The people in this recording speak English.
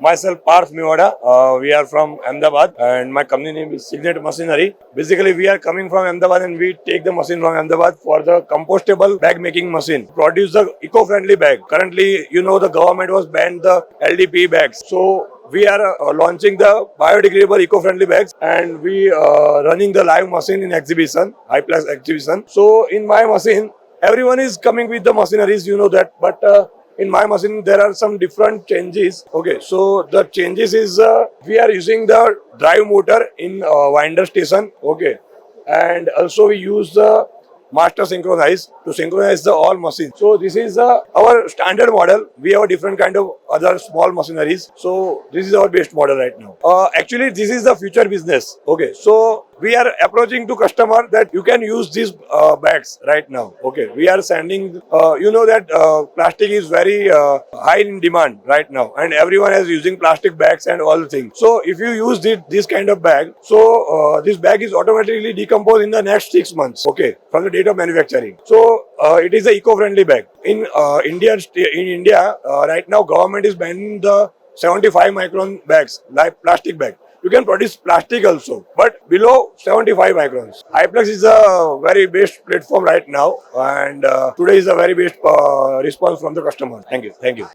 Myself, Parth Mevada. We are from Ahmedabad and my company name is Cygnet Machinery. Basically, we are coming from Ahmedabad and we take the machine from Ahmedabad for the compostable bag making machine. Produce the eco-friendly bag. Currently, the government was banned the LDP bags. So we are launching the biodegradable eco-friendly bags and we running the live machine in exhibition, HIPLEX exhibition. So in my machine, everyone is coming with the machineries, that, but in my machine there are some different changes. Okay, so the changes is we are using the drive motor in winder station. Okay, and also we use the master synchronize to synchronize the all machines. So this is our standard model. We have a different kind of other small machineries. So this is our best model right now. Actually, this is the future business. Okay, so we are approaching to customer that you can use these bags right now. Okay, we are sending. That plastic is very high in demand right now, and everyone is using plastic bags and all the things. So if you use this kind of bag, so this bag is automatically decomposed in the next 6 months. Okay, from the date of manufacturing. So it is a eco-friendly bag. In India, right now government is banning the 75 micron bags, like plastic bag. You can produce plastic also, but below 75 microns. HIPLEX is a very best platform right now, and today is a very best response from the customer. Thank you.